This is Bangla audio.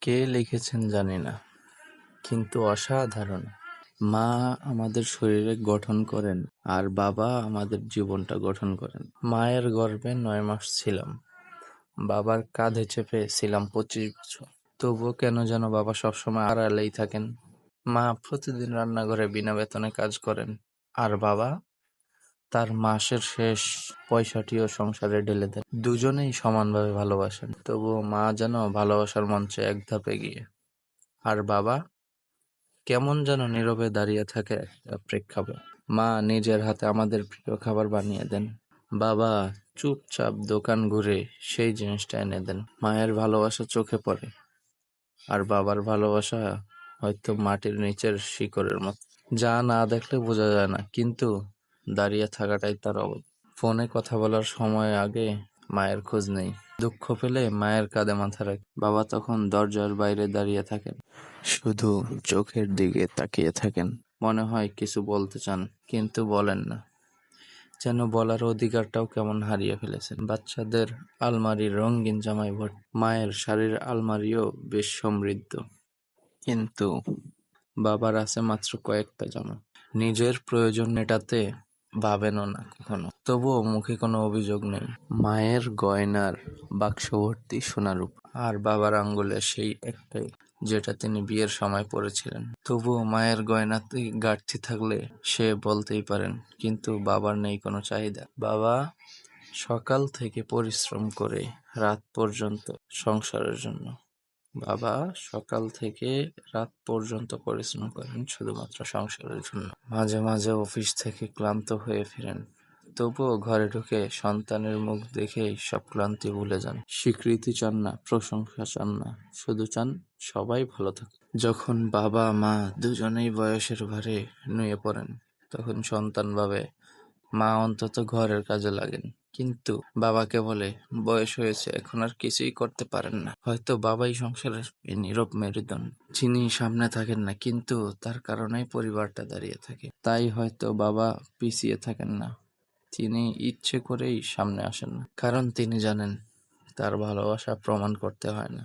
কে লিখেছেন জানি না, কিন্তু অসাধারণ। মা আমাদের শরীরে গঠন করেন, আর বাবা আমাদের জীবনটা গঠন করেন। মায়ের গর্ভে 9 মাস ছিলাম, বাবার কাঁধে চেপে ছিলাম 25 বছর। তবুও কেন যেন বাবা সবসময় আড়ালেই থাকেন। মা প্রতিদিন রান্নাঘরে বিনা বেতনে কাজ করেন, আর বাবা তার মাসের শেষ পয়সাটিও সংসারে ঢেলে দেন। দুজনেই সমানভাবে ভালোবাসেন, তবুও মা যেন ভালোবাসার মঞ্চে এক ধাপ এগিয়ে, আর বাবা কেমন যেন নীরবে দাঁড়িয়ে থাকে একটা প্রেক্ষাপটে। মা নিজের হাতে আমাদের প্রিয় খাবার বানিয়ে দেন, বাবা চুপচাপ দোকান ঘুরে সেই জিনিসটা এনে দেন। মায়ের ভালোবাসা চোখে পড়ে, আর বাবার ভালোবাসা হয়তো মাটির নিচের শিকড়ের মতো, যা না দেখলে বোঝা যায় না, কিন্তু দাঁড়িয়ে থাকাটাই তার অবদান। ফোনে কথা বলার সময় আগে মায়ের খোঁজ নেই, দুঃখ পেলে মায়ের কাঁধে মাথা রাখি। বাবা তখন দরজার বাইরে দাঁড়িয়ে থাকেন, শুধু চোখের দিকে তাকিয়ে থাকেন। মনে হয় কিছু বলতে চান, কিন্তু বলেন না, যেন বলার অধিকারটাও কেমন হারিয়ে ফেলেছেন। বাচ্চাদের আলমারির রঙিন জামায় ভর্তি, মায়ের শাড়ির আলমারিও বেশ সমৃদ্ধ, কিন্তু বাবার আছে মাত্র কয়েকটা জামা। নিজের প্রয়োজন মেটাতে ভাবেনও না কখনো, তবুও মুখে কোনো অভিযোগ নেই। মায়ের গয়নার বাক্স ভর্তি সোনা রূপা, আর বাবার আঙ্গুলে সেই একটাই, যেটা তিনি বিয়ের সময় পরেছিলেন। তবুও মায়ের গয়নাতে ঘাটতি থাকলে সে বলতেই পারেন, কিন্তু বাবার নেই কোনো চাহিদা। বাবা সকাল থেকে পরিশ্রম করে রাত পর্যন্ত সংসারের জন্য। বাবা সকাল থেকে রাত পর্যন্ত পরিশ্রম করেন শুধুমাত্র সংসারের জন্য। মাঝে মাঝে অফিস থেকে ক্লান্ত হয়ে ফিরেন, তবুও ঘরে ঢুকে সন্তানের মুখ দেখেই সব ক্লান্তি ভুলে যান। স্বীকৃতি চান না, প্রশংসা চান না, শুধু চান সবাই ভালো থাকে। যখন বাবা মা দুজনেই বয়সের ভারে নুয়ে পড়েন, তখন সন্তান ভাবে মা অন্তত ঘরের কাজে লাগেন, কিন্তু বাবাকে বলে বয়স হয়েছে, এখন আর কিছুই করতে পারেন না। হয়তো বাবাই সংসারের এই নীরব মেরুদণ্ড, যিনি সামনে থাকেন না, কিন্তু তার কারণেই পরিবারটা দাঁড়িয়ে থাকে। তাই হয়তো বাবা পিছিয়ে থাকেন না, তিনি ইচ্ছে করেই সামনে আসেন না, কারণ তিনি জানেন তার ভালোবাসা প্রমাণ করতে হয় না।